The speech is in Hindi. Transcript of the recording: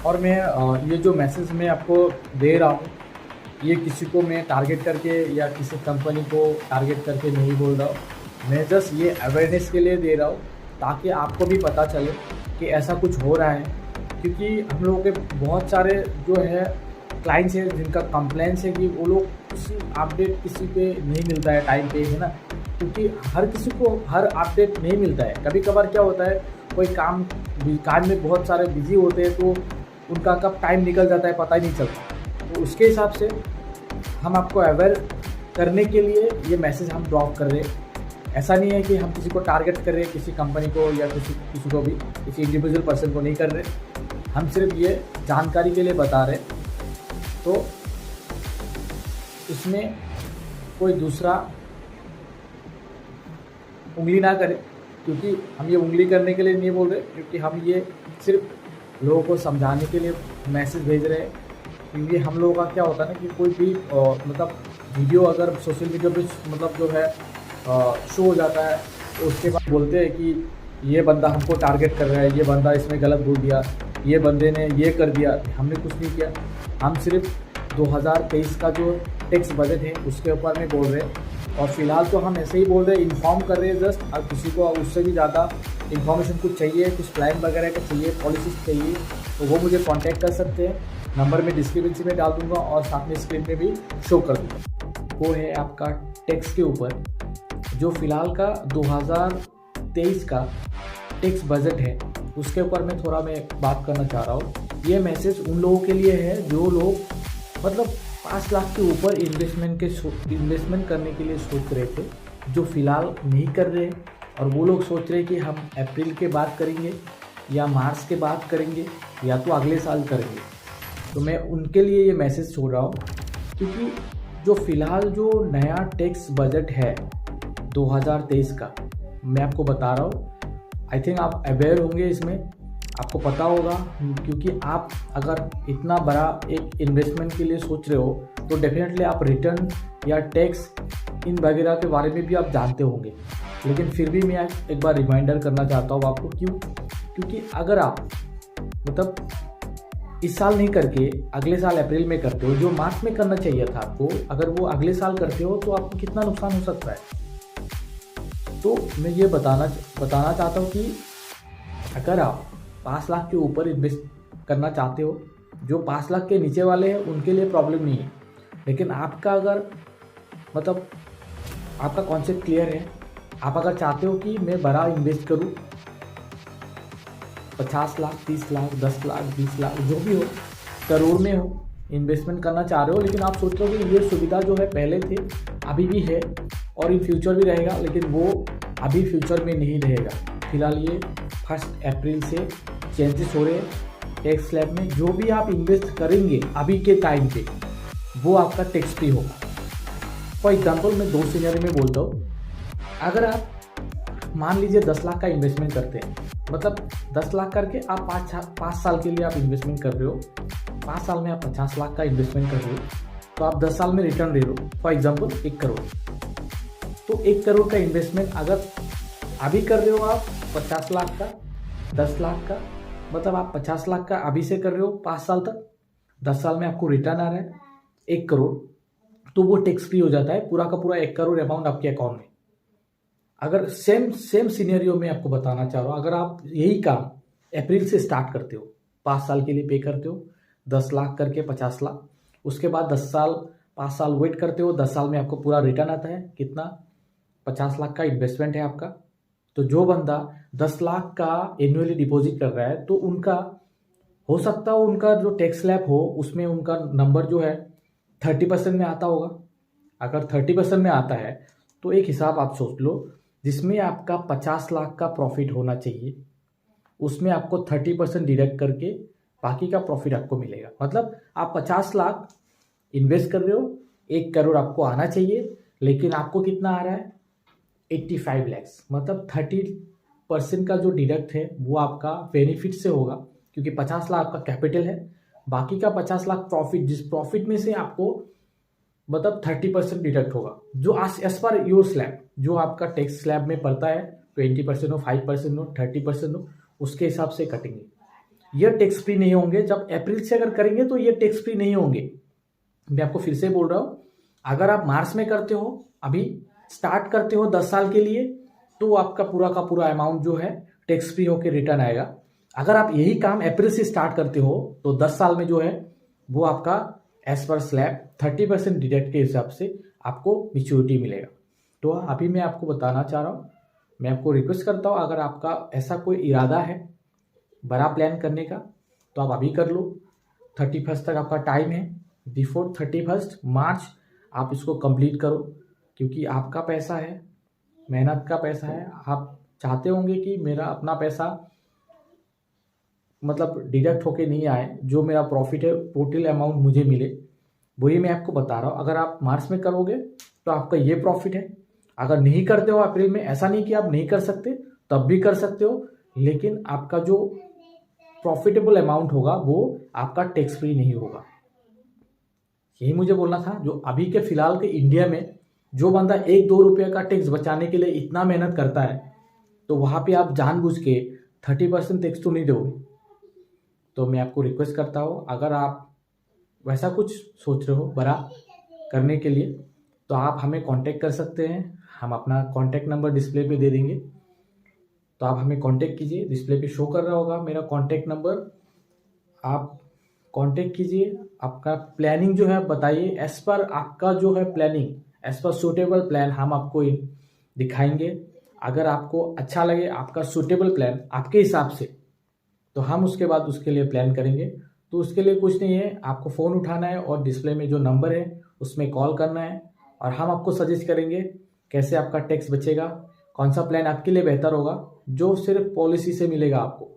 और मैं ये जो मैसेज मैं आपको दे रहा हूँ, ये किसी को मैं टारगेट करके या किसी कंपनी को टारगेट करके नहीं बोल रहा हूँ। मैं जस्ट ये अवेयरनेस के लिए दे रहा हूँ ताकि आपको भी पता चले कि ऐसा कुछ हो रहा है। क्योंकि हम लोगों के बहुत सारे जो है क्लाइंट्स हैं जिनका कंप्लेंट्स है कि वो लोग किसी अपडेट किसी पे नहीं मिलता है टाइम पे, है ना। क्योंकि हर किसी को हर अपडेट नहीं मिलता है। कभी कभार क्या होता है, कोई काम में बहुत सारे बिजी होते हैं तो उनका कब टाइम निकल जाता है पता ही नहीं चलता। तो उसके हिसाब से हम आपको अवेयर करने के लिए ये मैसेज हम ड्रॉप कर रहे हैं। ऐसा नहीं है कि हम किसी को टारगेट कर रहे हैं, किसी कंपनी को या किसी को भी, किसी इंडिविजुअल पर्सन को नहीं कर रहे। हम सिर्फ ये जानकारी के लिए बता रहे हैं। तो इसमें कोई दूसरा उंगली ना करे, क्योंकि हम ये उंगली करने के लिए नहीं बोल रहे, क्योंकि हम ये सिर्फ लोगों को समझाने के लिए मैसेज भेज रहे हैं। क्योंकि हम लोगों का क्या होता है ना कि कोई भी मतलब वीडियो अगर सोशल मीडिया पे मतलब जो है शो हो जाता है, तो उसके बाद बोलते हैं कि ये बंदा हमको टारगेट कर रहा है, ये बंदा इसमें गलत बोल दिया, ये बंदे ने ये कर दिया। हमने कुछ नहीं किया। हम सिर्फ 2023 का जो टैक्स बजट है उसके ऊपर में बोल रहे हैं। और फिलहाल तो हम ऐसे ही बोल रहे हैं, इन्फॉर्म कर रहे हैं जस्ट। और किसी को उससे भी ज़्यादा इन्फॉर्मेशन कुछ चाहिए, कुछ प्लान वगैरह का चाहिए, पॉलिसीज चाहिए, तो वो मुझे कांटेक्ट कर सकते हैं। नंबर में डिस्क्रिप्शन में डाल दूंगा और साथ में स्क्रीन में भी शो कर दूंगा। वो है आपका टैक्स के ऊपर जो फिलहाल का 2023 का टैक्स बजट है, उसके ऊपर मैं थोड़ा बात करना चाह रहा हूँ। ये मैसेज उन लोगों के लिए है जो लोग मतलब 5 लाख के ऊपर इन्वेस्टमेंट करने के लिए सोच रहे थे, जो फिलहाल नहीं कर रहे, और वो लोग सोच रहे कि हम अप्रैल के बाद करेंगे या मार्च के बाद करेंगे या तो अगले साल करेंगे। तो मैं उनके लिए ये मैसेज छोड़ रहा हूँ। क्योंकि जो फिलहाल जो नया टैक्स बजट है 2023 का, मैं आपको बता रहा हूँ, आई थिंक आप अवेयर होंगे इसमें, आपको पता होगा। क्योंकि आप अगर इतना बड़ा एक इन्वेस्टमेंट के लिए सोच रहे हो तो डेफिनेटली आप रिटर्न या टैक्स इन वगैरह के बारे में भी आप जानते होंगे। लेकिन फिर भी मैं एक बार रिमाइंडर करना चाहता हूँ आपको। क्योंकि अगर आप मतलब इस साल नहीं करके अगले साल अप्रैल में करते हो, जो मार्च में करना चाहिए था आपको, अगर वो अगले साल करते हो तो आपको कितना नुकसान हो सकता है। तो मैं ये बताना चाहता हूँ कि अगर आप 5 लाख के ऊपर इन्वेस्ट करना चाहते हो, जो 5 लाख के नीचे वाले हैं उनके लिए प्रॉब्लम नहीं है। लेकिन आपका अगर मतलब आपका कॉन्सेप्ट क्लियर है, आप अगर चाहते हो कि मैं बड़ा इन्वेस्ट करूं, 50 लाख 30 लाख 10 लाख 20 लाख जो भी हो, करोड़ में हो, इन्वेस्टमेंट करना चाह रहे हो, लेकिन आप सोच रहे हो कि ये सुविधा जो है पहले थे, अभी भी है और इन फ्यूचर भी रहेगा, लेकिन वो अभी फ्यूचर में नहीं रहेगा। फिलहाल ये 1 अप्रैल से चेंजेस हो रहे हैं टैक्स स्लैब में। जो भी आप इन्वेस्ट करेंगे अभी के टाइम पे वो आपका टैक्स फ्री होगा। फॉर एग्जाम्पल मैं 2 सिनेरियो में बोलता हूँ। अगर आप मान लीजिए 10 लाख का इन्वेस्टमेंट करते हैं, मतलब 10 लाख करके आप 5 साल के लिए आप इन्वेस्टमेंट कर रहे हो, 5 साल में आप 50 लाख का इन्वेस्टमेंट कर रहे हो, तो आप 10 साल में रिटर्न दे रहे हो। For example 1 crore. तो 1 करोड़ का इन्वेस्टमेंट अगर अभी कर रहे हो आप 50 लाख का, 10 लाख का, मतलब आप 50 लाख का अभी से कर रहे हो 5 साल तक, 10 साल में आपको रिटर्न आ रहा है 1 करोड़, तो वो टैक्स फ्री हो जाता है पूरा का पूरा 1 करोड़ अमाउंट आपके अकाउंट में। अगर सेम सिनेरियो में आपको बताना चाह रहा हूँ, अगर आप यही काम अप्रैल से स्टार्ट करते हो, 5 साल के लिए पे करते हो 10 लाख करके 50 लाख, उसके बाद 5 साल वेट करते हो, 10 साल में आपको पूरा रिटर्न आता है कितना, 50 लाख का इन्वेस्टमेंट है आपका। तो जो बंदा 10 लाख का एनुअली डिपॉजिट कर रहा है, तो उनका हो सकता हो उनका जो टैक्स स्लैब हो उसमें उनका नंबर जो है 30% में आता होगा। अगर 30% में आता है तो एक हिसाब आप सोच लो, जिसमें आपका 50 लाख का प्रॉफिट होना चाहिए, उसमें आपको 30% डिडक्ट करके बाकी का प्रॉफिट आपको मिलेगा। मतलब आप 50 लाख इन्वेस्ट कर रहे हो, 1 करोड़ आपको आना चाहिए, लेकिन आपको कितना आ रहा है 85 लैक्स। मतलब 30% का जो डिडक्ट है वो आपका बेनिफिट से होगा, क्योंकि 50 लाख आपका कैपिटल है, बाकी का 50 लाख प्रॉफिट, जिस प्रॉफिट में से आपको मतलब 30% डिडक्ट होगा, जो एज पर योर स्लैब, जो आपका टैक्स स्लैब में पड़ता है, 20% हो, 5% हो, 30% हो, उसके हिसाब से कटेंगे। ये टैक्स फ्री नहीं होंगे। जब अप्रैल से अगर करेंगे तो ये टैक्स फ्री नहीं होंगे। मैं आपको फिर से बोल रहा हूँ, अगर आप मार्च में करते हो, अभी स्टार्ट करते हो 10 साल के लिए, तो आपका पूरा का पूरा अमाउंट जो है टैक्स फ्री होकर रिटर्न आएगा। अगर आप यही काम अप्रैल से स्टार्ट करते हो तो 10 साल में जो है वो आपका एज पर स्लैब 30% डिडक्ट के हिसाब से आपको मैच्योरिटी मिलेगा। तो अभी मैं आपको बताना चाह रहा हूँ, मैं आपको रिक्वेस्ट करता हूँ, अगर आपका ऐसा कोई इरादा है बड़ा प्लान करने का तो आप अभी कर लो। 31 तक आपका टाइम है, बिफोर 31 मार्च आप इसको कंप्लीट करो, क्योंकि आपका पैसा है, मेहनत का पैसा है। आप चाहते होंगे कि मेरा अपना पैसा मतलब डिडक्ट होके नहीं आए, जो मेरा प्रॉफिट है टोटल अमाउंट मुझे मिले। वही मैं आपको बता रहा हूँ। अगर आप मार्च में करोगे तो आपका ये प्रॉफिट है। अगर नहीं करते हो अप्रैल में, ऐसा नहीं कि आप नहीं कर सकते, तब भी कर सकते हो, लेकिन आपका जो प्रॉफिटेबल अमाउंट होगा वो आपका टैक्स फ्री नहीं होगा। यही मुझे बोलना था। जो अभी के फिलहाल के इंडिया में जो बंदा 1-2 रुपये का टैक्स बचाने के लिए इतना मेहनत करता है, तो वहाँ पे आप जानबूझ के 30% टैक्स तो नहीं दोगे। तो मैं आपको रिक्वेस्ट करता हूँ, अगर आप वैसा कुछ सोच रहे हो बड़ा करने के लिए, तो आप हमें कांटेक्ट कर सकते हैं। हम अपना कांटेक्ट नंबर डिस्प्ले पे दे देंगे, तो आप हमें कांटेक्ट कीजिए। डिस्प्ले पे शो कर रहा होगा मेरा कांटेक्ट नंबर, आप कांटेक्ट कीजिए। आपका प्लानिंग जो है बताइए, एज पर आपका जो है प्लानिंग, एज पर सूटेबल प्लान हम आपको दिखाएंगे। अगर आपको अच्छा लगे आपका सूटेबल प्लान आपके हिसाब से, तो हम उसके बाद उसके लिए प्लान करेंगे। तो उसके लिए कुछ नहीं है, आपको फ़ोन उठाना है और डिस्प्ले में जो नंबर है उसमें कॉल करना है, और हम आपको सजेस्ट करेंगे कैसे आपका टैक्स बचेगा, कौन सा प्लान आपके लिए बेहतर होगा, जो सिर्फ पॉलिसी से मिलेगा आपको।